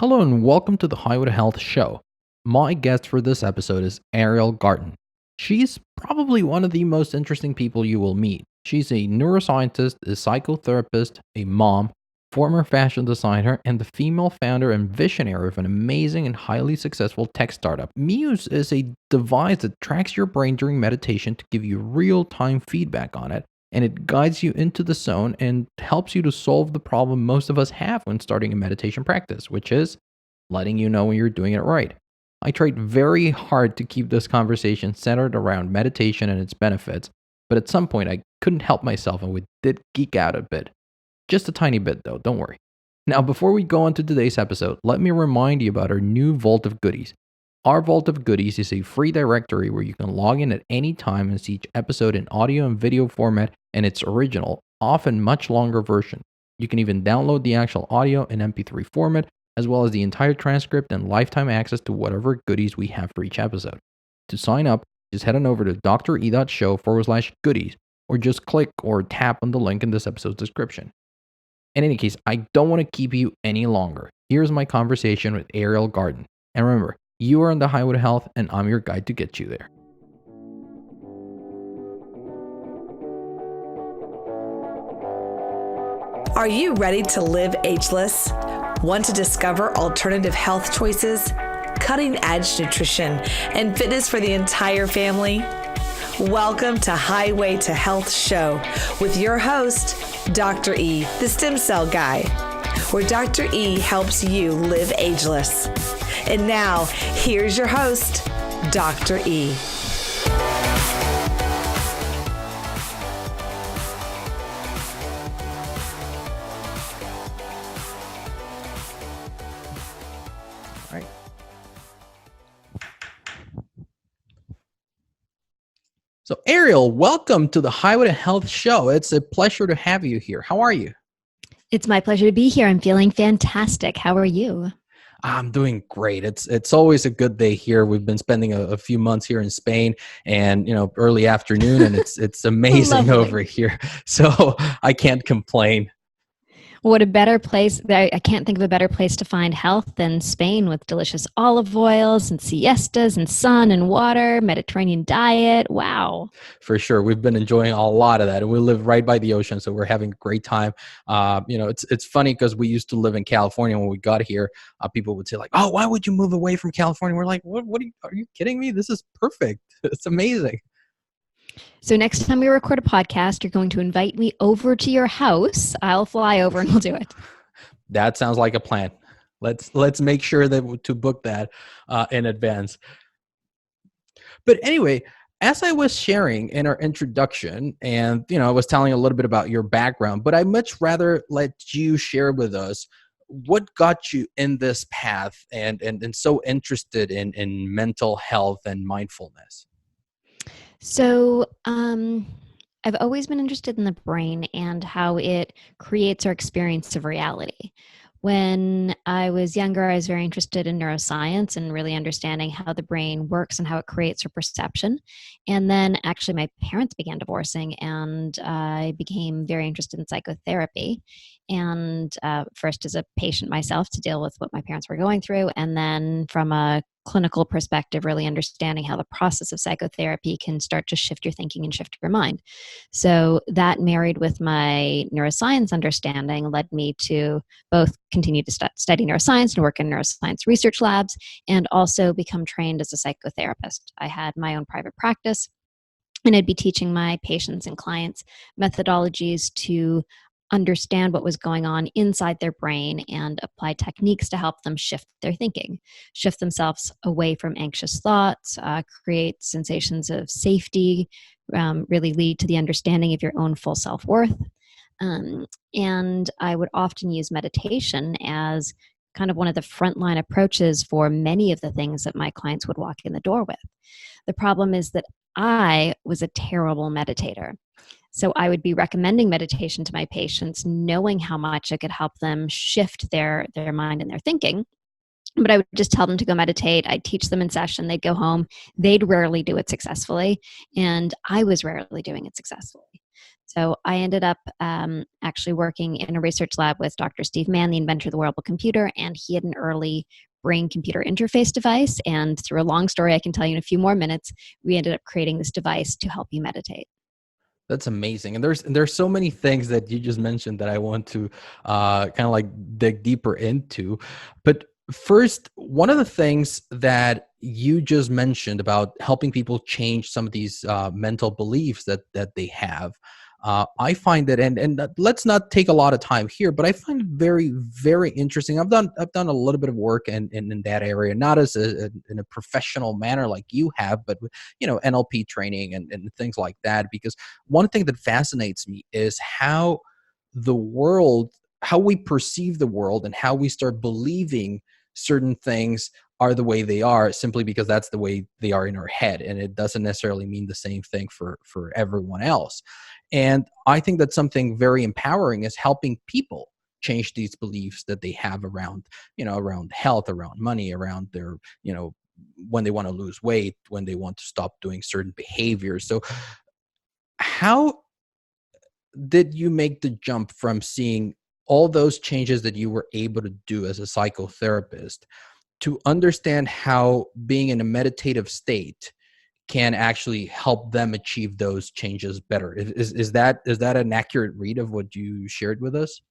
Hello and welcome to the Highway to Health show. My guest for this episode is Ariel Garten. She's probably one of the most interesting people you will meet. She's a neuroscientist, a psychotherapist, a mom, former fashion designer, and the female founder and visionary of an amazing and highly successful tech startup. Muse is a device that tracks your brain during meditation to give you real-time feedback on it, and it guides you into the zone and helps you to solve the problem most of us have when starting a meditation practice, which is letting you know when you're doing it right. I tried very hard to keep this conversation centered around meditation and its benefits, but at some point I couldn't help myself and we did geek out a bit. Just a tiny bit though, don't worry. Now, before we go on to today's episode, let me remind you about our new Vault of Goodies. Our Vault of Goodies is a free directory where you can log in at any time and see each episode in audio and video format and its original, often much longer version. You can even download the actual audio in MP3 format, as well as the entire transcript and lifetime access to whatever goodies we have for each episode. To sign up, just head on over to dre.show/goodies, or just click or tap on the link in this episode's description. In any case, I don't want to keep you any longer. Here's my conversation with Ariel Garten. And remember, you are on the highway to health, and I'm your guide to get you there. Are you ready to live ageless? Want to discover alternative health choices, cutting-edge nutrition, and fitness for the entire family? Welcome to Highway to Health Show with your host, Dr. E, the Stem Cell Guy, where Dr. E helps you live ageless. And now, here's your host, Dr. E. All right. So, Ariel, welcome to the Highway to Health show. It's a pleasure to have you here. How are you? It's my pleasure to be here. I'm feeling fantastic. How are you? I'm doing great. It's always a good day here. We've been spending a few months here in Spain, and early afternoon, and it's amazing over here. So I can't complain. What a better place. I can't think of a better place to find health than Spain, with delicious olive oils and siestas and sun and water, Mediterranean diet. Wow. For sure. We've been enjoying a lot of that, and we live right by the ocean, so we're having a great time. It's funny because we used to live in California. When we got here, people would say like, "Oh, why would you move away from California?" We're like, "What are you kidding me? This is perfect. It's amazing." So next time we record a podcast, you're going to invite me over to your house. I'll fly over and we'll do it. That sounds like a plan. Let's make sure that to book that in advance. But anyway, as I was sharing in our introduction, and I was telling a little bit about your background, but I'd much rather let you share with us what got you in this path and so interested in mental health and mindfulness. So I've always been interested in the brain and how it creates our experience of reality. When I was younger, I was very interested in neuroscience and really understanding how the brain works and how it creates our perception. And then actually my parents began divorcing, and I became very interested in psychotherapy. And first as a patient myself to deal with what my parents were going through, and then from a clinical perspective, really understanding how the process of psychotherapy can start to shift your thinking and shift your mind. So that, married with my neuroscience understanding, led me to both continue to study neuroscience and work in neuroscience research labs, and also become trained as a psychotherapist. I had my own private practice, and I'd be teaching my patients and clients methodologies to understand what was going on inside their brain and apply techniques to help them shift their thinking, shift themselves away from anxious thoughts, create sensations of safety, really lead to the understanding of your own full self-worth. And I would often use meditation as kind of one of the frontline approaches for many of the things that my clients would walk in the door with. The problem is that I was a terrible meditator. So I would be recommending meditation to my patients, knowing how much it could help them shift their mind and their thinking. But I would just tell them to go meditate. I'd teach them in session. They'd go home. They'd rarely do it successfully. And I was rarely doing it successfully. So I ended up actually working in a research lab with Dr. Steve Mann, the inventor of the wearable computer, and he had an early brain computer interface device. And through a long story I can tell you in a few more minutes, we ended up creating this device to help you meditate. That's amazing. And there's so many things that you just mentioned that I want to kind of like dig deeper into. But first, one of the things that you just mentioned about helping people change some of these mental beliefs that they have, I find that, and let's not take a lot of time here, but I find it very, very interesting. I've done a little bit of work in that area, not as in a professional manner like you have, but NLP training and things like that. Because one thing that fascinates me is the world, how we perceive the world, and how we start believing certain things are the way they are simply because that's the way they are in our head, and it doesn't necessarily mean the same thing for everyone else. And I think that something very empowering is helping people change these beliefs that they have around health, around money, around their when they want to lose weight, when they want to stop doing certain behaviors. So how did you make the jump from seeing all those changes that you were able to do as a psychotherapist to understand how being in a meditative state can actually help them achieve those changes better? Is that an accurate read of what you shared with us?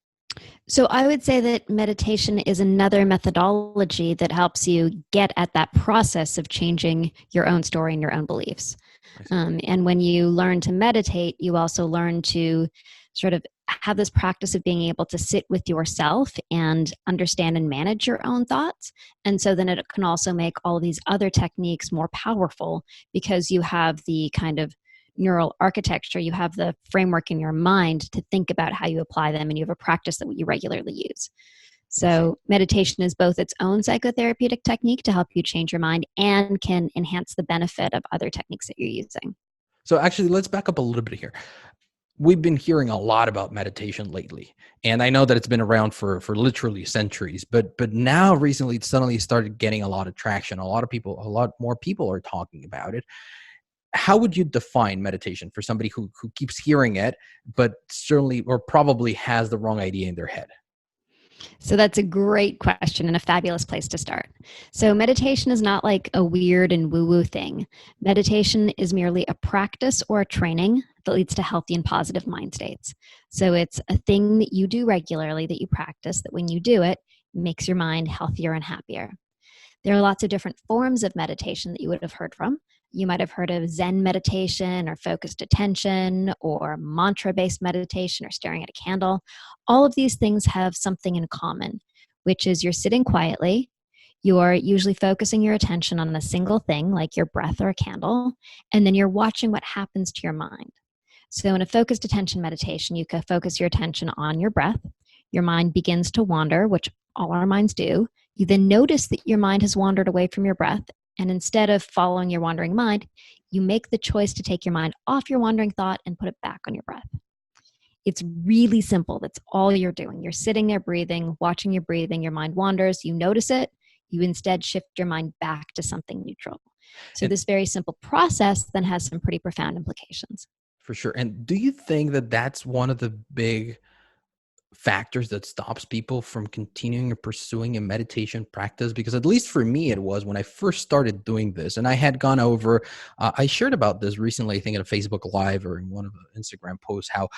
So I would say that meditation is another methodology that helps you get at that process of changing your own story and your own beliefs. I see. And when you learn to meditate, you also learn to sort of have this practice of being able to sit with yourself and understand and manage your own thoughts. And so then it can also make all of these other techniques more powerful because you have the kind of neural architecture, you have the framework in your mind to think about how you apply them, and you have a practice that you regularly use. I see. So, meditation is both its own psychotherapeutic technique to help you change your mind and can enhance the benefit of other techniques that you're using. So actually, let's back up a little bit here. We've been hearing a lot about meditation lately, and I know that it's been around for literally centuries, but now recently it suddenly started getting a lot of traction. A lot more people are talking about it. How would you define meditation for somebody who keeps hearing it, but certainly or probably has the wrong idea in their head? So that's a great question and a fabulous place to start. So meditation is not like a weird and woo-woo thing. Meditation is merely a practice or a training that leads to healthy and positive mind states. So it's a thing that you do regularly, that you practice, that when you do it, makes your mind healthier and happier. There are lots of different forms of meditation that you would have heard from. You might have heard of Zen meditation or focused attention or mantra based meditation or staring at a candle. All of these things have something in common, which is you're sitting quietly. You're usually focusing your attention on a single thing, like your breath or a candle, and then you're watching what happens to your mind. So, in a focused attention meditation, you can focus your attention on your breath. Your mind begins to wander, which all our minds do. You then notice that your mind has wandered away from your breath. And instead of following your wandering mind, you make the choice to take your mind off your wandering thought and put it back on your breath. It's really simple. That's all you're doing. You're sitting there breathing, watching your breathing. Your mind wanders. You notice it. You instead shift your mind back to something neutral. So, And this very simple process then has some pretty profound implications. for sure. And do you think that that's one of the big factors that stops people from continuing or pursuing a meditation practice? Because at least for me it was when I first started doing this, and I had gone over I shared about this recently, I think in a Facebook live or in one of the Instagram posts, how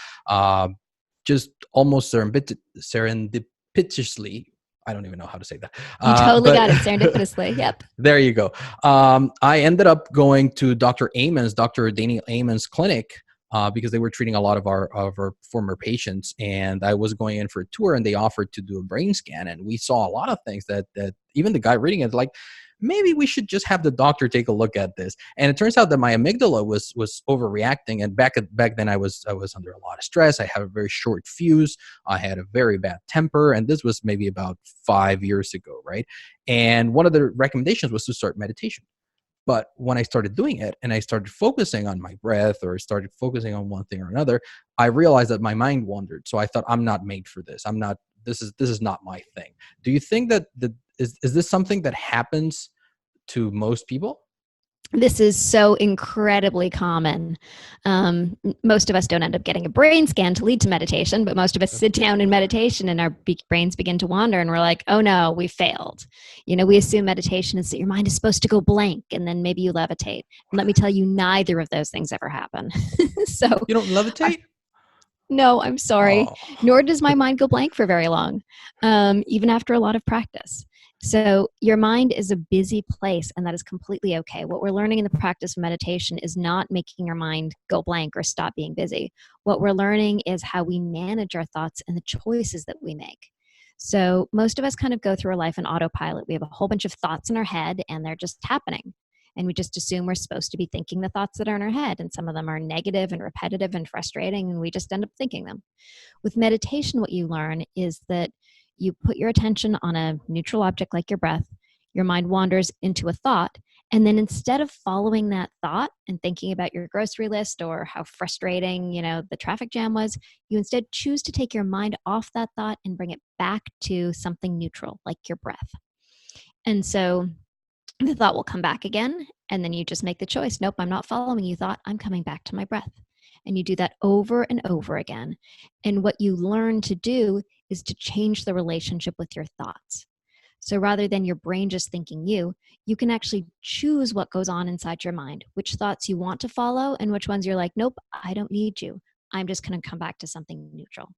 just almost serendipitously, I don't even know how to say that, You totally but got it serendipitously. Yep. there you go. I ended up going to Dr. Daniel Amen's clinic, because they were treating a lot of our former patients, and I was going in for a tour, and they offered to do a brain scan, and we saw a lot of things that even the guy reading it like, maybe we should just have the doctor take a look at this. And it turns out that my amygdala was overreacting, and back then I was under a lot of stress. I had a very short fuse. I had a very bad temper, and this was maybe about 5 years ago, right? And one of the recommendations was to start meditation. But when I started doing it and I started focusing on my breath or started focusing on one thing or another, I realized that my mind wandered. So I thought, I'm not made for this. This is not my thing. Do you think that is this something that happens to most people? This is so incredibly common. Most of us don't end up getting a brain scan to lead to meditation, but most of us sit down in meditation and our brains begin to wander and we're like, oh no, we failed. We assume meditation is that your mind is supposed to go blank and then maybe you levitate. And let me tell you, neither of those things ever happen. So You don't levitate? no, I'm sorry. Oh, Nor does my mind go blank for very long, even after a lot of practice. So your mind is a busy place, and that is completely okay. What we're learning in the practice of meditation is not making your mind go blank or stop being busy. What we're learning is how we manage our thoughts and the choices that we make. So most of us kind of go through our life in autopilot. We have a whole bunch of thoughts in our head, and they're just happening. And we just assume we're supposed to be thinking the thoughts that are in our head. And some of them are negative and repetitive and frustrating, and we just end up thinking them. With meditation, what you learn is that you put your attention on a neutral object like your breath, your mind wanders into a thought, and then instead of following that thought and thinking about your grocery list or how frustrating, the traffic jam was, you instead choose to take your mind off that thought and bring it back to something neutral like your breath. And so the thought will come back again, and then you just make the choice. Nope, I'm not following you, thought. I'm coming back to my breath. And you do that over and over again. And what you learn to do is to change the relationship with your thoughts. So rather than your brain just thinking you can actually choose what goes on inside your mind, which thoughts you want to follow and which ones you're like, nope, I don't need you. I'm just going to come back to something neutral.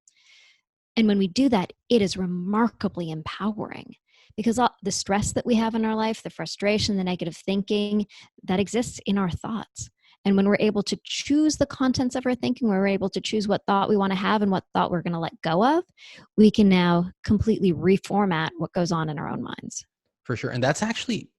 And when we do that, it is remarkably empowering because all the stress that we have in our life, the frustration, the negative thinking, that exists in our thoughts. And when we're able to choose the contents of our thinking, we're able to choose what thought we want to have and what thought we're going to let go of, we can now completely reformat what goes on in our own minds. for sure. And that's actually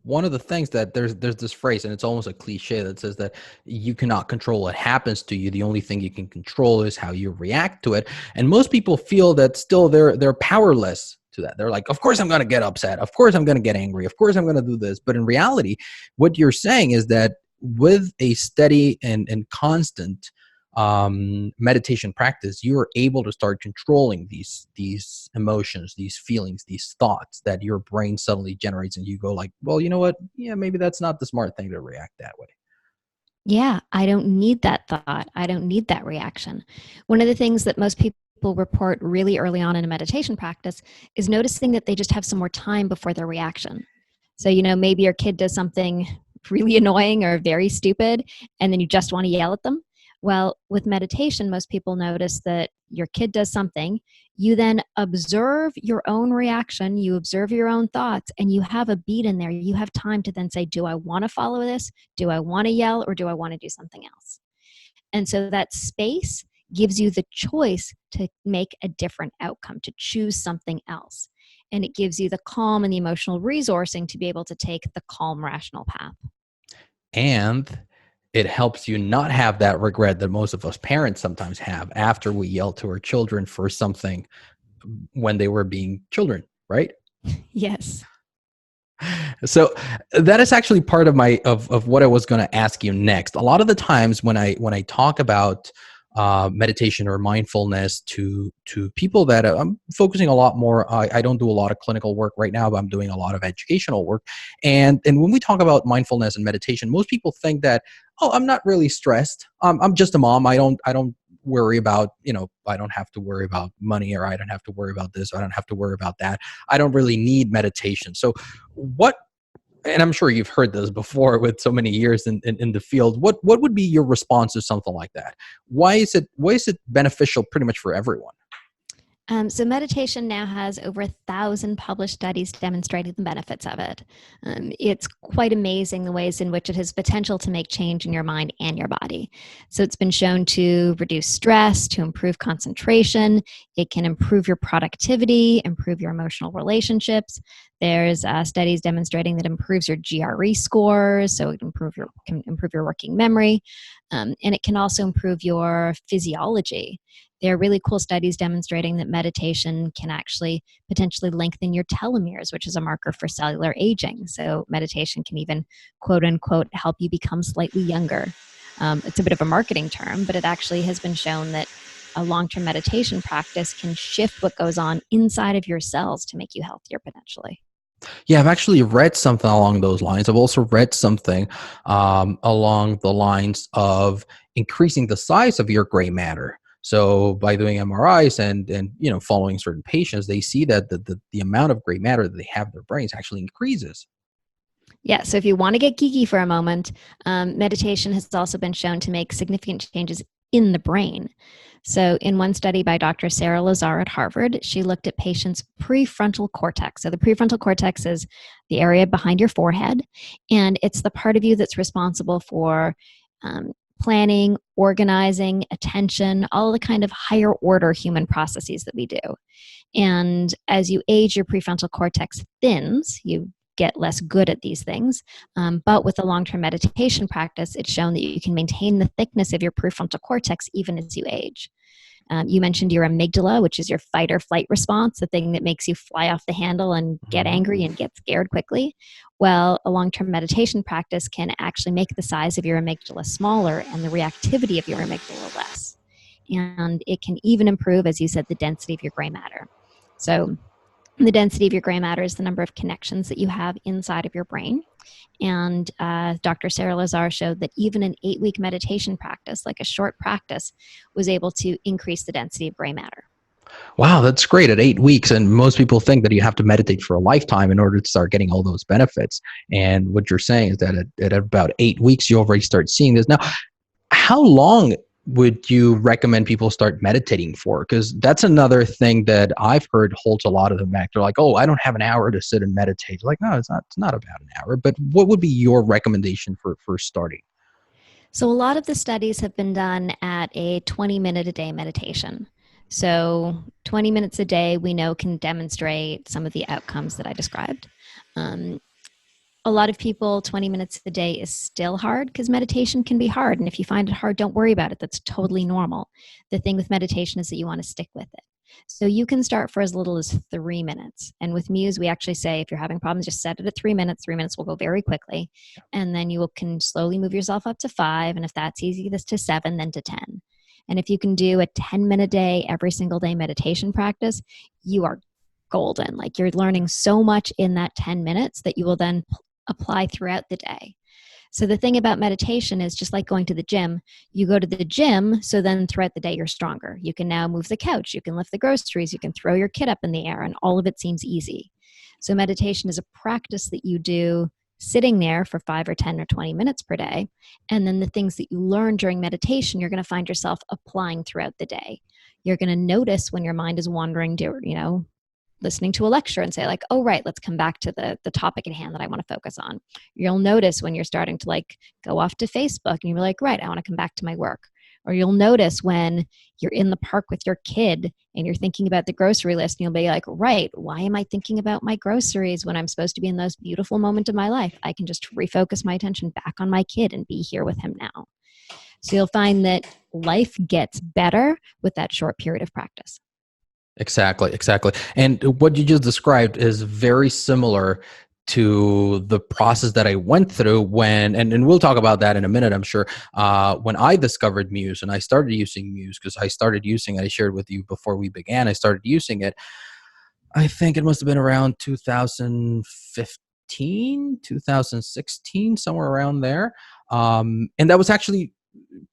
one of the things that there's this phrase, and it's almost a cliche that says that you cannot control what happens to you. The only thing you can control is how you react to it. And most people feel that still they're powerless to that. They're like, of course I'm going to get upset. Of course I'm going to get angry. Of course I'm going to do this. But in reality, what you're saying is that with a steady and constant meditation practice, you are able to start controlling these emotions, these feelings, these thoughts that your brain suddenly generates, and you go like, well, you know what? Yeah, maybe that's not the smart thing to react that way. Yeah, I don't need that thought. I don't need that reaction. One of the things that most people report really early on in a meditation practice is noticing that they just have some more time before their reaction. So, maybe your kid does something really annoying or very stupid, and then you just want to yell at them. Well, with meditation, most people notice that your kid does something. You then observe your own reaction, you observe your own thoughts, and you have a beat in there. You have time to then say, do I want to follow this? Do I want to yell? Or do I want to do something else? And so that space gives you the choice to make a different outcome, to choose something else. And it gives you the calm and the emotional resourcing to be able to take the calm, rational path. And it helps you not have that regret that most of us parents sometimes have after we yell to our children for something when they were being children, right? Yes. So that is actually part of my of what I was going to ask you next. A lot of the times when I talk about meditation or mindfulness to people that I'm focusing a lot more. I don't do a lot of clinical work right now, but I'm doing a lot of educational work. And when we talk about mindfulness and meditation, most people think that, oh, I'm not really stressed. I'm just a mom. I don't worry about, I don't have to worry about money, or I don't have to worry about this, or I don't have to worry about that. I don't really need meditation. So what, and I'm sure you've heard this before with so many years in the field, what would be your response to something like that? Why is it beneficial pretty much for everyone? So meditation now has over 1,000 published studies demonstrating the benefits of it. It's quite amazing the ways in which it has potential to make change in your mind and your body. So it's been shown to reduce stress, to improve concentration. It can improve your productivity, improve your emotional relationships. There's studies demonstrating that it improves your GRE scores, so it can improve your working memory, and it can also improve your physiology. There are really cool studies demonstrating that meditation can actually potentially lengthen your telomeres, which is a marker for cellular aging. So meditation can even, quote unquote, help you become slightly younger. It's a bit of a marketing term, but it actually has been shown that a long-term meditation practice can shift what goes on inside of your cells to make you healthier potentially. Yeah, I've actually read something along those lines. I've also read something along the lines of increasing the size of your gray matter. So by doing MRIs and following certain patients, they see that the amount of gray matter that they have in their brains actually increases. Yeah, so if you want to get geeky for a moment, meditation has also been shown to make significant changes in the brain. So, in one study by Dr. Sarah Lazar at Harvard, she looked at patients' prefrontal cortex. So, the prefrontal cortex is the area behind your forehead, and it's the part of you that's responsible for planning, organizing, attention, all the kind of higher order human processes that we do. And as you age, your prefrontal cortex thins. You get less good at these things. But with the long term meditation practice, it's shown that you can maintain the thickness of your prefrontal cortex even as you age. You mentioned your amygdala, which is your fight or flight response, the thing that makes you fly off the handle and get Mhm. angry and get scared quickly. Well, a long term meditation practice can actually make the size of your amygdala smaller and the reactivity of your amygdala less. And it can even improve, as you said, the density of your gray matter. So, the density of your gray matter is the number of connections that you have inside of your brain. And Dr. Sarah Lazar showed that even an 8-week meditation practice, like a short practice, was able to increase the density of gray matter. Wow, that's great at 8 weeks. And most people think that you have to meditate for a lifetime in order to start getting all those benefits. And what you're saying is that at about 8 weeks, you already start seeing this. Now, how long would you recommend people start meditating for? Because that's another thing that I've heard holds a lot of them back. They're like, "Oh, I don't have an hour to sit and meditate." Like, no, it's not. It's not about an hour. But what would be your recommendation for starting? So, a lot of the studies have been done at a 20-minute a day meditation. So, 20 minutes a day, we know can demonstrate some of the outcomes that I described. Um, a lot of people, 20 minutes a day is still hard because meditation can be hard. And if you find it hard, don't worry about it. That's totally normal. The thing with meditation is that you want to stick with it. So you can start for as little as 3 minutes. And with Muse, we actually say if you're having problems, just set it at 3 minutes. 3 minutes will go very quickly. And then you can slowly move yourself up to 5. And if that's easy, this to 7, then to 10. And if you can do a 10-minute day, every single day meditation practice, you are golden. Like you're learning so much in that 10 minutes that you will then apply throughout the day. So the thing about meditation is just like going to the gym. You go to the gym, so then throughout the day you're stronger. You can now move the couch, you can lift the groceries, you can throw your kid up in the air, and all of it seems easy. So meditation is a practice that you do sitting there for 5 or 10 or 20 minutes per day. And then the things that you learn during meditation, you're going to find yourself applying throughout the day. You're going to notice when your mind is wandering, listening to a lecture and say like, oh, right, let's come back to the topic at hand that I want to focus on. You'll notice when you're starting to like go off to Facebook and you're like, right, I want to come back to my work. Or you'll notice when you're in the park with your kid and you're thinking about the grocery list and you'll be like, right, why am I thinking about my groceries when I'm supposed to be in the most beautiful moment of my life? I can just refocus my attention back on my kid and be here with him now. So you'll find that life gets better with that short period of practice. Exactly, exactly. And what you just described is very similar to the process that I went through and we'll talk about that in a minute, I'm sure, when I discovered Muse and I started using Muse because I started using it. I shared with you before we began, I started using it. I think it must have been around 2015, 2016, somewhere around there. And that was actually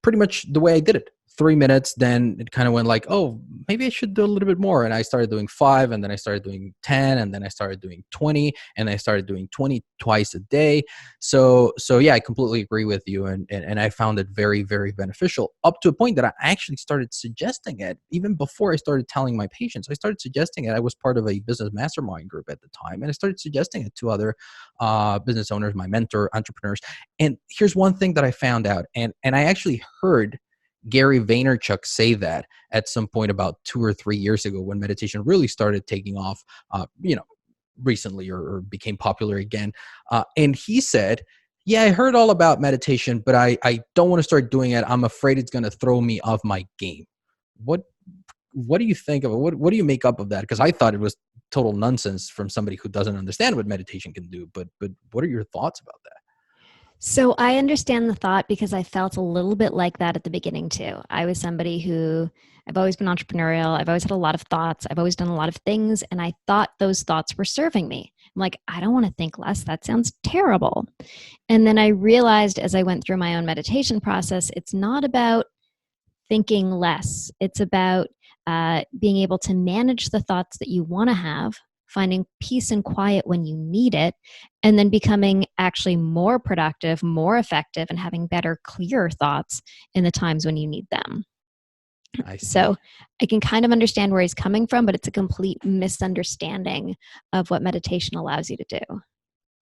pretty much the way I did it. 3 minutes, then it kind of went like, oh, maybe I should do a little bit more. And I started doing 5, and then I started doing 10, and then I started doing 20, and I started doing 20 twice a day. So yeah, I completely agree with you. And I found it very, very beneficial up to a point that I actually started suggesting it even before I started telling my patients. I started suggesting it. I was part of a business mastermind group at the time, and I started suggesting it to other business owners, my mentor, entrepreneurs. And here's one thing that I found out, and I actually heard Gary Vaynerchuk say that at some point about 2 or 3 years ago when meditation really started taking off, recently or became popular again. And he said, yeah, I heard all about meditation, but I don't want to start doing it. I'm afraid it's going to throw me off my game. What what do you think of it? What do you make up of that? Because I thought it was total nonsense from somebody who doesn't understand what meditation can do. But what are your thoughts about that? So I understand the thought because I felt a little bit like that at the beginning too. I was somebody who I've always been entrepreneurial. I've always had a lot of thoughts. I've always done a lot of things. And I thought those thoughts were serving me. like, I don't want to think less. That sounds terrible. And then I realized as I went through my own meditation process, it's not about thinking less. It's about being able to manage the thoughts that you want to have, finding peace and quiet when you need it, and then becoming actually more productive, more effective, and having better, clearer thoughts in the times when you need them. I So see. I can kind of understand where he's coming from, but it's a complete misunderstanding of what meditation allows you to do.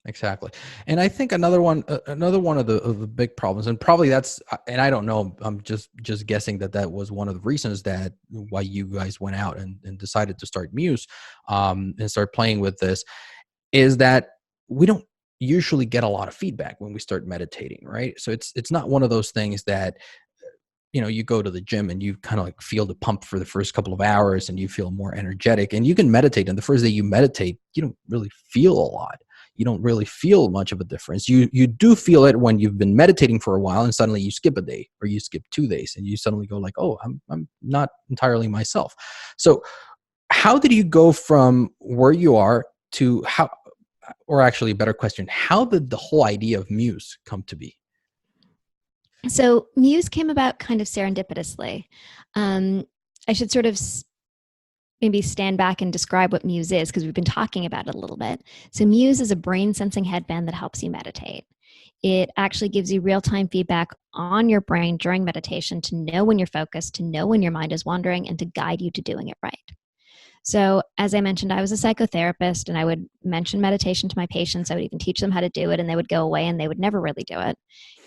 Exactly. And I think another one of the big problems, and probably that's, and I don't know, I'm just guessing that was one of the reasons that why you guys went out and decided to start Muse, and start playing with this, is that we don't usually get a lot of feedback when we start meditating, right? So it's not one of those things that, you go to the gym and you kind of like feel the pump for the first couple of hours and you feel more energetic, and you can meditate. And the first day you meditate, you don't really feel a lot. You don't really feel much of a difference. You do feel it when you've been meditating for a while and suddenly you skip a day or you skip 2 days and you suddenly go like, oh, I'm not entirely myself. So how did you go from where you are to how, or actually a better question, how did the whole idea of Muse come to be? So Muse came about kind of serendipitously. Um, I should sort of maybe stand back and describe what Muse is, because we've been talking about it a little bit. So Muse is a brain sensing headband that helps you meditate. It actually gives you real-time feedback on your brain during meditation to know when you're focused, to know when your mind is wandering, and to guide you to doing it right. So as I mentioned, I was a psychotherapist, and I would mention meditation to my patients. I would even teach them how to do it, and they would go away and they would never really do it.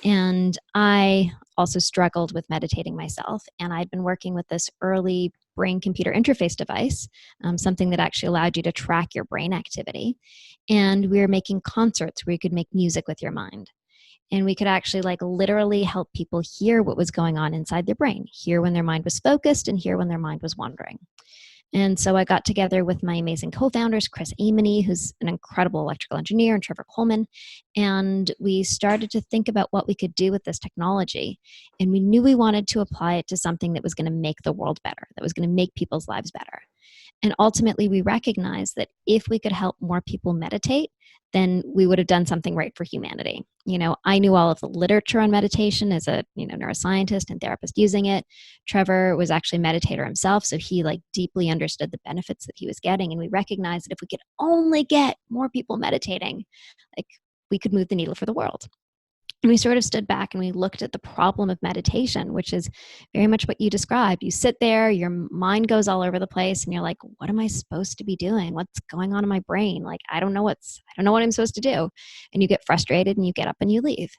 And I also struggled with meditating myself. And I'd been working with this early brain computer interface device, something that actually allowed you to track your brain activity. And we were making concerts where you could make music with your mind. And we could actually like literally help people hear what was going on inside their brain, hear when their mind was focused and hear when their mind was wandering. And so I got together with my amazing co-founders, Chris Amony, who's an incredible electrical engineer, and Trevor Coleman. And we started to think about what we could do with this technology. And we knew we wanted to apply it to something that was going to make the world better, that was going to make people's lives better. And ultimately, we recognized that if we could help more people meditate, then we would have done something right for humanity. I knew all of the literature on meditation as a neuroscientist and therapist using it. Trevor was actually a meditator himself, so he like deeply understood the benefits that he was getting. And we recognized that if we could only get more people meditating, like we could move the needle for the world. And we sort of stood back and we looked at the problem of meditation, which is very much what you described. You sit there, your mind goes all over the place, and you're like, what am I supposed to be doing? What's going on in my brain? Like, I don't know what I'm supposed to do. And you get frustrated and you get up and you leave.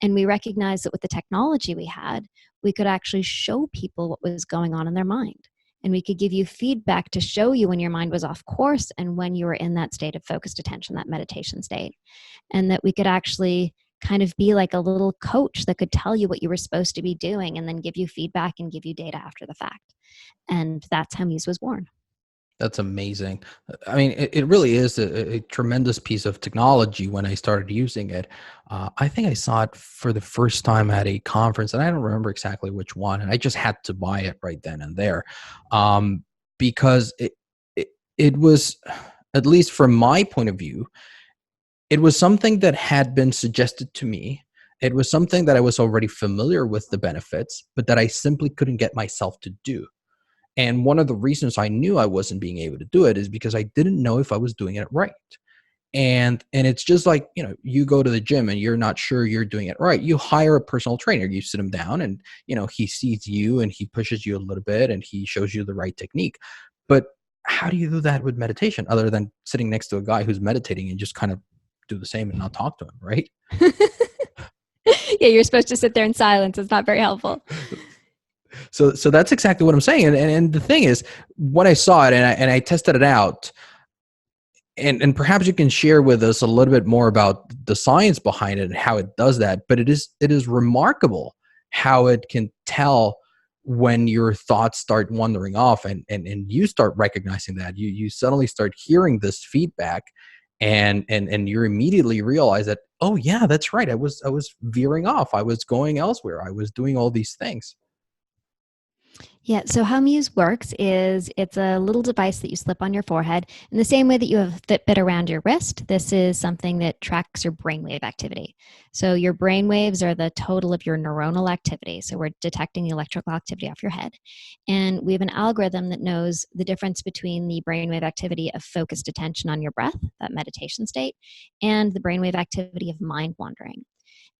And we recognized that with the technology we had, we could actually show people what was going on in their mind. And we could give you feedback to show you when your mind was off course and when you were in that state of focused attention, that meditation state. And that we could actually kind of be like a little coach that could tell you what you were supposed to be doing and then give you feedback and give you data after the fact. And that's how Muse was born. That's amazing. I mean, it really is a tremendous piece of technology when I started using it. I think I saw it for the first time at a conference, and I don't remember exactly which one, and I just had to buy it right then and there, because it was, at least from my point of view, it was something that had been suggested to me. It was something that I was already familiar with the benefits, but that I simply couldn't get myself to do. And one of the reasons I knew I wasn't being able to do it is because I didn't know if I was doing it right. And it's just like, you go to the gym and you're not sure you're doing it right. You hire a personal trainer, you sit him down and, he sees you and he pushes you a little bit and he shows you the right technique. But how do you do that with meditation other than sitting next to a guy who's meditating and just kind of do the same and not talk to him, right? Yeah, you're supposed to sit there in silence. It's not very helpful. So that's exactly what I'm saying. And the thing is, when I saw it and I tested it out, and perhaps you can share with us a little bit more about the science behind it and how it does that. But it is remarkable how it can tell when your thoughts start wandering off and you start recognizing that. You suddenly start hearing this feedback and you immediately realize that, oh yeah, that's right. I was veering off. I was going elsewhere. I was doing all these things. Yeah, so how Muse works is it's a little device that you slip on your forehead in the same way that you have a Fitbit around your wrist. This is something that tracks your brainwave activity. So your brainwaves are the total of your neuronal activity. So we're detecting the electrical activity off your head. And we have an algorithm that knows the difference between the brainwave activity of focused attention on your breath, that meditation state, and the brainwave activity of mind wandering.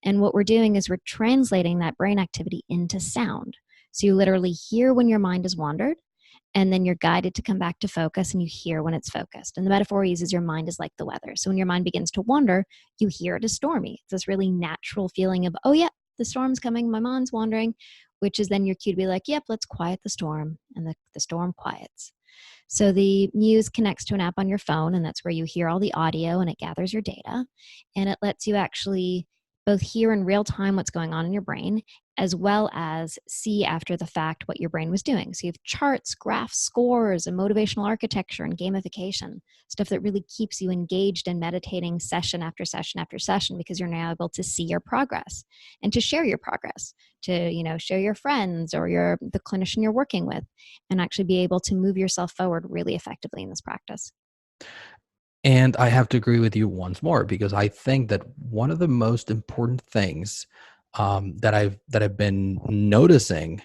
And what we're doing is we're translating that brain activity into sound. So you literally hear when your mind has wandered, and then you're guided to come back to focus, and you hear when it's focused. And the metaphor he uses, your mind is like the weather. So when your mind begins to wander, you hear it is stormy. It's this really natural feeling of, oh, yeah, the storm's coming, my mind's wandering, which is then your cue to be like, yep, let's quiet the storm. And the storm quiets. So the Muse connects to an app on your phone, and that's where you hear all the audio and it gathers your data. And it lets you actually both hear in real time what's going on in your brain, as well as see after the fact what your brain was doing. So you have charts, graphs, scores, and motivational architecture and gamification, stuff that really keeps you engaged and meditating session after session after session, because you're now able to see your progress and to share your progress, to share your friends or the clinician you're working with, and actually be able to move yourself forward really effectively in this practice. And I have to agree with you once more, because I think that one of the most important things that I've been noticing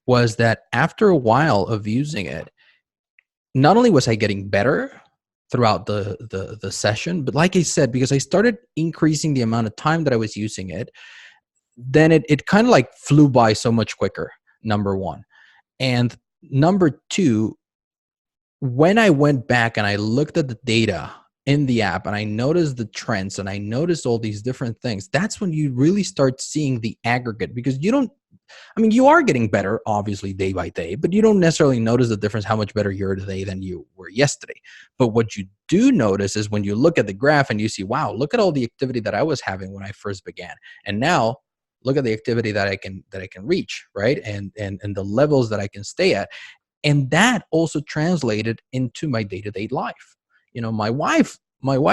was that after a while of using it, not only was I getting better throughout the session, but like I said, because I started increasing the amount of time that I was using it, then it kind of like flew by so much quicker, number one. And number two, when I went back and I looked at the data in the app and I noticed the trends and I noticed all these different things, that's when you really start seeing the aggregate, because you are getting better, obviously, day by day, but you don't necessarily notice the difference, how much better you're today than you were yesterday. But what you do notice is when you look at the graph and you see, wow, look at all the activity that I was having when I first began. And now look at the activity that I can reach, right? And the levels that I can stay at. And that also translated into my day-to-day life. My wife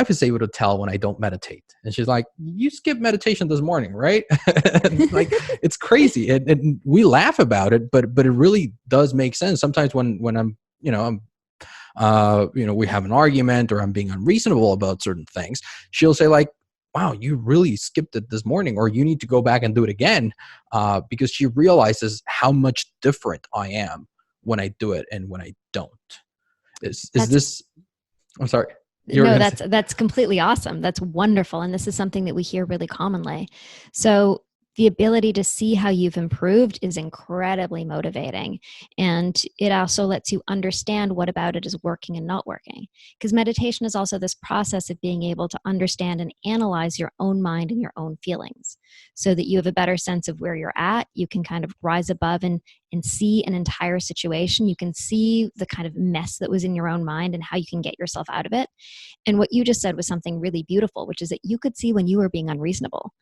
is able to tell when I don't meditate, and she's like, you skipped meditation this morning, right? Like, it's crazy, and we laugh about it, but it really does make sense. Sometimes when I'm we have an argument or I'm being unreasonable about certain things, she'll say like, wow, you really skipped it this morning, or you need to go back and do it again, because she realizes how much different I am when I do it and when I don't. Is this? I'm sorry. No, that's completely awesome. That's wonderful. And this is something that we hear really commonly. So the ability to see how you've improved is incredibly motivating. And it also lets you understand what about it is working and not working. Because meditation is also this process of being able to understand and analyze your own mind and your own feelings, so that you have a better sense of where you're at. You can kind of rise above and see an entire situation. You can see the kind of mess that was in your own mind and how you can get yourself out of it. And what you just said was something really beautiful, which is that you could see when you were being unreasonable.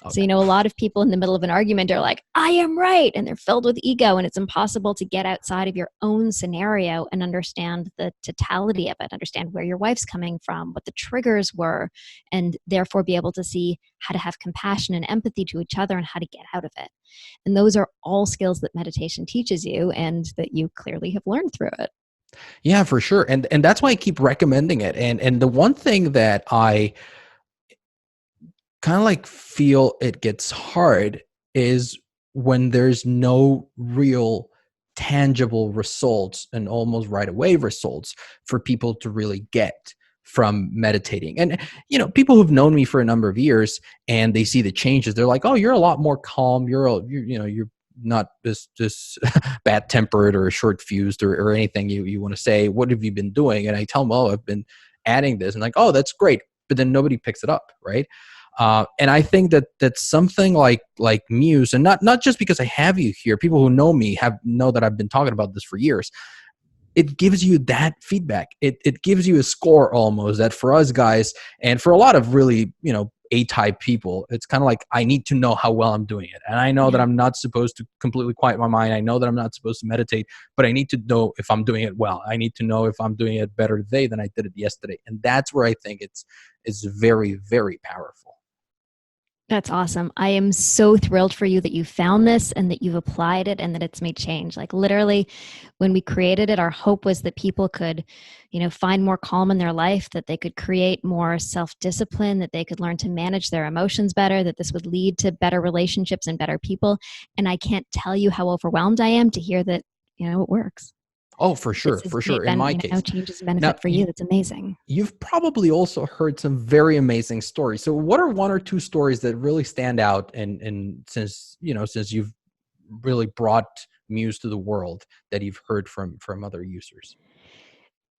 Okay. So, a lot of people in the middle of an argument are like, I am right. And they're filled with ego. And it's impossible to get outside of your own scenario and understand the totality of it, understand where your wife's coming from, what the triggers were, and therefore be able to see how to have compassion and empathy to each other and how to get out of it. And those are all skills that meditation teaches you and that you clearly have learned through it. Yeah, for sure. And that's why I keep recommending it. And the one thing that I kind of like feel it gets hard is when there's no real tangible results and almost right away results for people to really get from meditating. And people who've known me for a number of years and they see the changes, they're like, oh, you're a lot more calm, you're not this bad tempered or short fused or anything you want to say. What have you been doing? And I tell them, oh, I've been adding this, and like, oh, that's great. But then nobody picks it up, right? And I think that's something like Muse, and not just because I have you here. People who know me know that I've been talking about this for years. It gives you that feedback. It gives you a score almost, that for us guys and for a lot of really A-type people, it's kind of like, I need to know how well I'm doing it, and I know that I'm not supposed to completely quiet my mind. I know that I'm not supposed to meditate, but I need to know if I'm doing it well. I need to know if I'm doing it better today than I did it yesterday, and that's where I think it's very, very powerful. That's awesome. I am so thrilled for you that you found this and that you've applied it and that it's made change. Like literally, when we created it, our hope was that people could, find more calm in their life, that they could create more self-discipline, that they could learn to manage their emotions better, that this would lead to better relationships and better people. And I can't tell you how overwhelmed I am to hear that, it works. Oh, for This sure, has for sure. In been, my case, changes and now benefit for you. That's amazing. you've probably also heard some very amazing stories. So, what are one or two stories that really stand out? And since you've really brought Muse to the world, that you've heard from other users.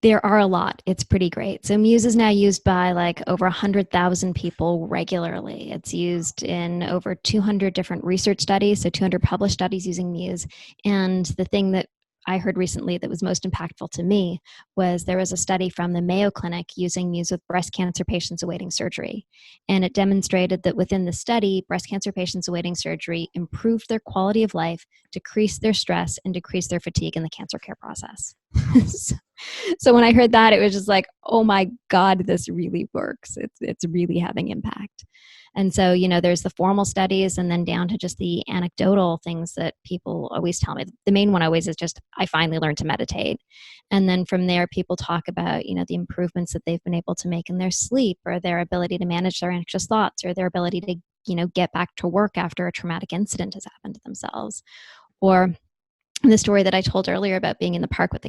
There are a lot. It's pretty great. So Muse is now used by like over 100,000 people regularly. It's used in over 200 different research studies, so 200 published studies using Muse. And the thing that I heard recently that was most impactful to me was there was a study from the Mayo Clinic using Muse with breast cancer patients awaiting surgery. And it demonstrated that within the study, breast cancer patients awaiting surgery improved their quality of life, decreased their stress, and decreased their fatigue in the cancer care process. So when I heard that, it was just like, oh my God, this really works. It's really having impact. And so, there's the formal studies and then down to just the anecdotal things that people always tell me. The main one always is just, I finally learned to meditate. And then from there, people talk about, the improvements that they've been able to make in their sleep or their ability to manage their anxious thoughts or their ability to, get back to work after a traumatic incident has happened to themselves. Or the story that I told earlier about being in the park with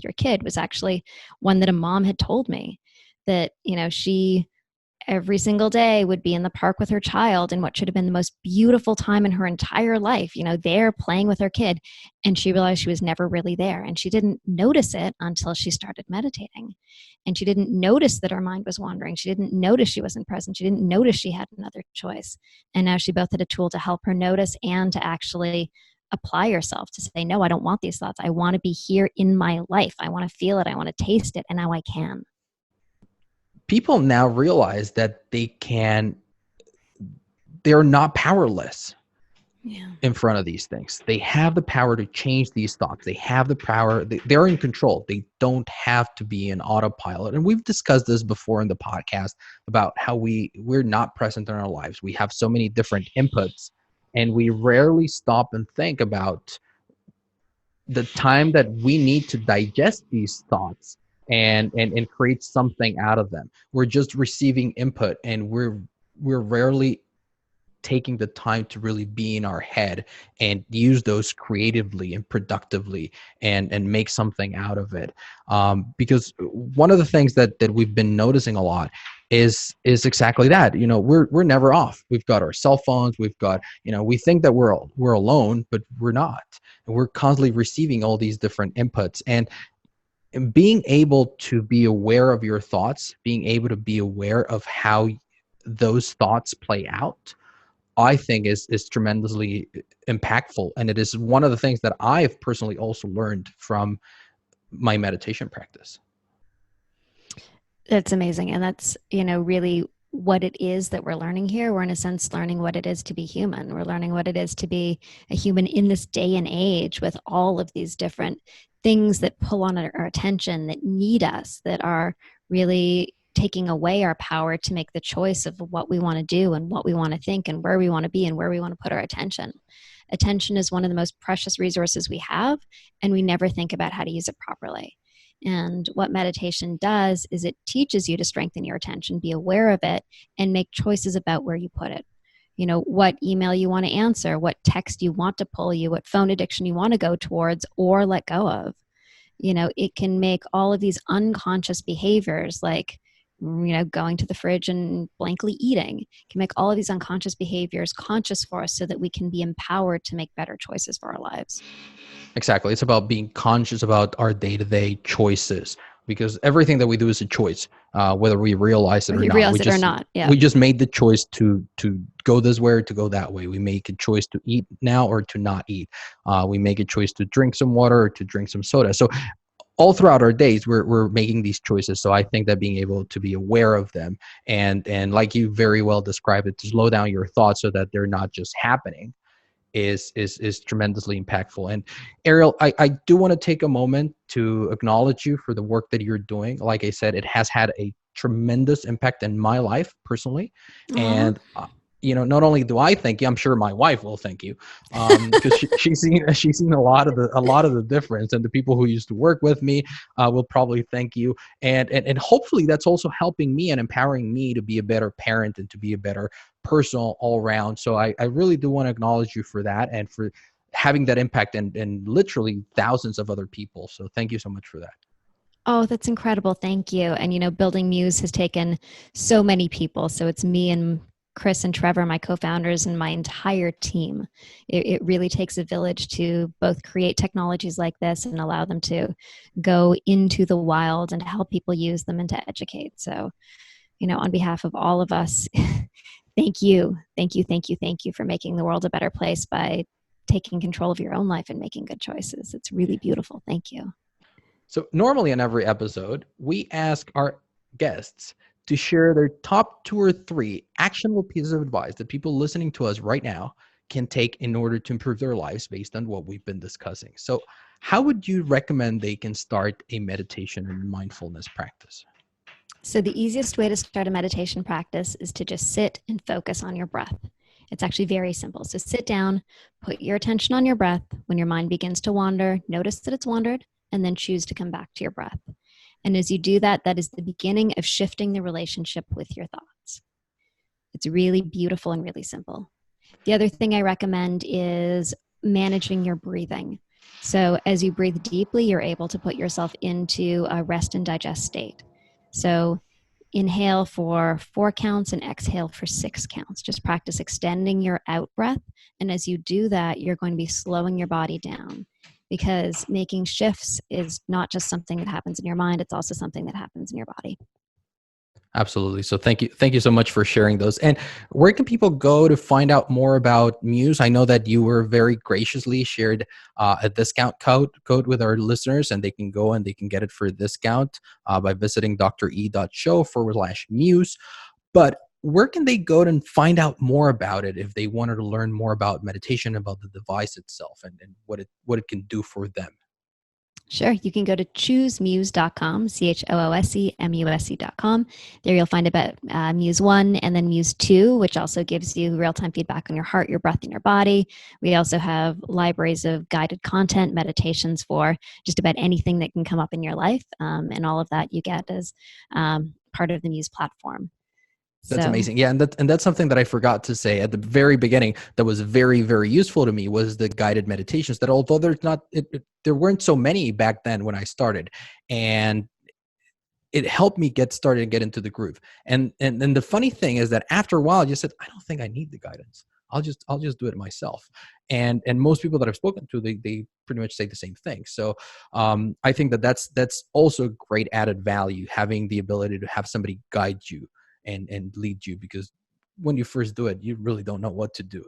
your kid was actually one that a mom had told me that, she every single day would be in the park with her child in what should have been the most beautiful time in her entire life, there playing with her kid. And she realized she was never really there. And she didn't notice it until she started meditating. And she didn't notice that her mind was wandering. She didn't notice she wasn't present. She didn't notice she had another choice. And now she both had a tool to help her notice and to actually apply yourself to say, no, I don't want these thoughts. I want to be here in my life. I want to feel it. I want to taste it. And now I can. People now realize that they're not powerless in front of these things. They have the power to change these thoughts. They have the power. They're in control. They don't have to be an autopilot. And we've discussed this before in the podcast about how we're not present in our lives. We have so many different inputs, and we rarely stop and think about the time that we need to digest these thoughts and create something out of them. We're just receiving input, and we're rarely taking the time to really be in our head and use those creatively and productively and make something out of it. Because one of the things that we've been noticing a lot is exactly that. We're never off. We've got our cell phones. We've got, we think that we're alone, but we're not. And we're constantly receiving all these different inputs. And being able to be aware of your thoughts, being able to be aware of how those thoughts play out, I think is tremendously impactful. And it is one of the things that I've personally also learned from my meditation practice. That's amazing. And that's, really what it is that we're learning here. We're in a sense learning what it is to be human. We're learning what it is to be a human in this day and age with all of these different things that pull on our attention, that need us, that are really taking away our power to make the choice of what we want to do and what we want to think and where we want to be and where we want to put our attention. Attention is one of the most precious resources we have, and we never think about how to use it properly. And what meditation does is it teaches you to strengthen your attention, be aware of it, and make choices about where you put it. What email you want to answer, what text you want to pull you, what phone addiction you want to go towards or let go of. It can make all of these unconscious behaviors like, going to the fridge and blankly eating, can make all of these unconscious behaviors conscious for us so that we can be empowered to make better choices for our lives. Exactly. It's about being conscious about our day-to-day choices, because everything that we do is a choice, whether we realize it or not. Yeah. We just made the choice to go this way or to go that way. We make a choice to eat now or to not eat. We make a choice to drink some water or to drink some soda. So all throughout our days, we're making these choices. So I think that being able to be aware of them and like you very well described it, to slow down your thoughts so that they're not just happening is tremendously impactful. And Ariel, I do want to take a moment to acknowledge you for the work that you're doing. Like I said, it has had a tremendous impact in my life personally. Aww. And not only do I thank you, I'm sure my wife will thank you, because she's seen a lot of the difference, and the people who used to work with me will probably thank you, and hopefully that's also helping me and empowering me to be a better parent and to be a better person all around. So I really do want to acknowledge you for that and for having that impact and literally thousands of other people. So thank you so much for that. Oh, that's incredible. Thank you. And, building Muse has taken so many people. So it's me and Chris and Trevor, my co-founders, and my entire team. It really takes a village to both create technologies like this and allow them to go into the wild and to help people use them and to educate. So, on behalf of all of us, thank you. Thank you. Thank you. Thank you for making the world a better place by taking control of your own life and making good choices. It's really beautiful. Thank you. So normally in every episode, we ask our guests to share their top 2 or 3 actionable pieces of advice that people listening to us right now can take in order to improve their lives based on what we've been discussing. So how would you recommend they can start a meditation and mindfulness practice? So the easiest way to start a meditation practice is to just sit and focus on your breath. It's actually very simple. So sit down, put your attention on your breath. When your mind begins to wander, notice that it's wandered, and then choose to come back to your breath. And as you do that, that is the beginning of shifting the relationship with your thoughts. It's really beautiful and really simple. The other thing I recommend is managing your breathing. So as you breathe deeply, you're able to put yourself into a rest and digest state. So inhale for 4 counts and exhale for 6 counts. Just practice extending your out breath. And as you do that, you're going to be slowing your body down, because making shifts is not just something that happens in your mind, it's also something that happens in your body. Absolutely. So thank you so much for sharing those. And where can people go to find out more about Muse? I know that you were very graciously shared a discount code with our listeners, and they can go and they can get it for a discount by visiting dre.show/Muse. But where can they go and find out more about it if they wanted to learn more about meditation, about the device itself, and what it can do for them? Sure. You can go to choosemuse.com, CHOOSEMUSE.com. There you'll find about Muse 1 and then Muse 2, which also gives you real-time feedback on your heart, your breath, and your body. We also have libraries of guided content, meditations for just about anything that can come up in your life. And all of that you get as part of the Muse platform. That's amazing. Yeah. And that's something that I forgot to say at the very beginning that was very, very useful to me was the guided meditations, that although there weren't so many back then when I started, and it helped me get started and get into the groove. And the funny thing is that after a while, I just said, I don't think I need the guidance. I'll just do it myself. And most people that I've spoken to, they pretty much say the same thing. So I think that's also great added value, having the ability to have somebody guide you and lead you, because when you first do it, you really don't know what to do.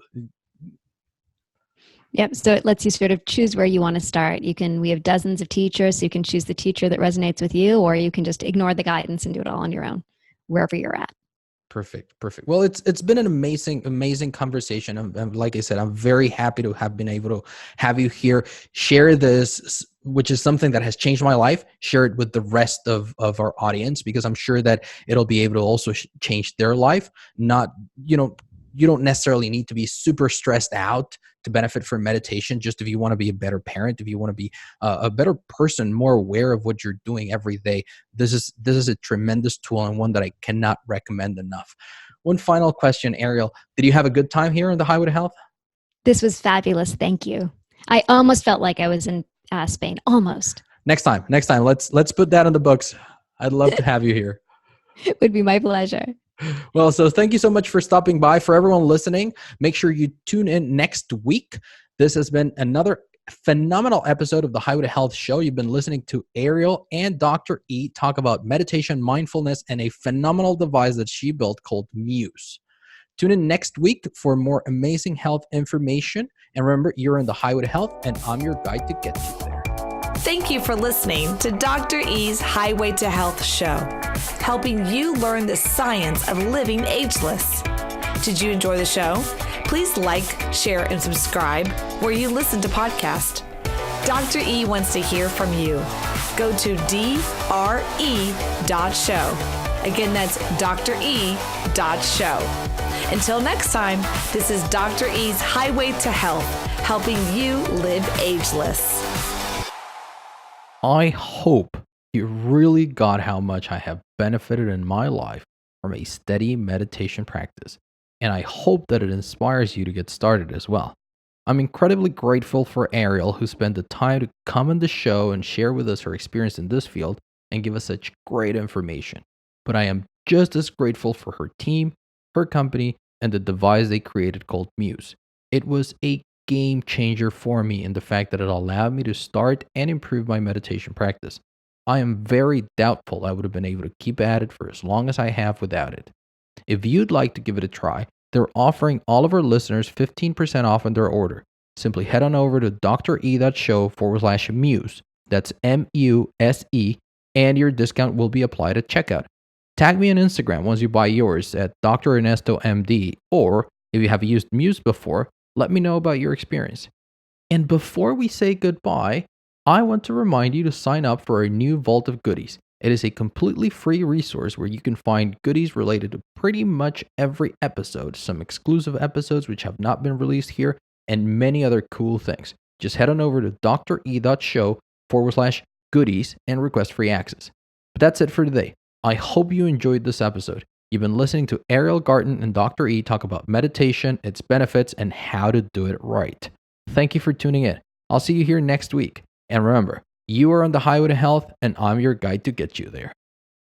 Yep. So it lets you sort of choose where you want to start. We have dozens of teachers, so you can choose the teacher that resonates with you, or you can just ignore the guidance and do it all on your own, wherever you're at. Perfect. Well, it's been an amazing conversation. And like I said, I'm very happy to have been able to have you here, share this, which is something that has changed my life, share it with the rest of our audience, because I'm sure that it'll be able to also change their life. Not, you don't necessarily need to be super stressed out to benefit from meditation. Just if you want to be a better parent, if you want to be a better person, more aware of what you're doing every day, this is a tremendous tool, and one that I cannot recommend enough. One final question, Ariel. Did you have a good time here in the Highway to Health? This was fabulous. Thank you. I almost felt like I was in Spain. Almost. Next time, let's put that in the books. I'd love to have you here. It would be my pleasure. Well, so thank you so much for stopping by. For everyone listening, make sure you tune in next week. This has been another phenomenal episode of the Highway to Health show. You've been listening to Ariel and Dr. E talk about meditation, mindfulness, and a phenomenal device that she built called Muse. Tune in next week for more amazing health information. And remember, you're in the Highway to Health, and I'm your guide to get you there. Thank you for listening to Dr. E's Highway to Health show, helping you learn the science of living ageless. Did you enjoy the show? Please like, share, and subscribe where you listen to podcasts. Dr. E wants to hear from you. Go to dre.show. Again, that's DrE.show. Until next time, this is Dr. E's Highway to Health, helping you live ageless. I hope you really got how much I have benefited in my life from a steady meditation practice, and I hope that it inspires you to get started as well. I'm incredibly grateful for Ariel, who spent the time to come on the show and share with us her experience in this field and give us such great information. But I am just as grateful for her team, her company, and the device they created called Muse. It was a game changer for me in the fact that it allowed me to start and improve my meditation practice. I am very doubtful I would have been able to keep at it for as long as I have without it. If you'd like to give it a try, they're offering all of our listeners 15% off on their order. Simply head on over to dre.show/muse. That's MUSE, and your discount will be applied at checkout. Tag me on Instagram once you buy yours at Dr. Ernesto MD, or if you have used Muse before, let me know about your experience. And before we say goodbye, I want to remind you to sign up for our new Vault of Goodies. It is a completely free resource where you can find goodies related to pretty much every episode, some exclusive episodes which have not been released here, and many other cool things. Just head on over to dre.show/goodies and request free access. But that's it for today. I hope you enjoyed this episode. You've been listening to Ariel Garten and Dr. E talk about meditation, its benefits, and how to do it right. Thank you for tuning in. I'll see you here next week. And remember, you are on the highway to health, and I'm your guide to get you there.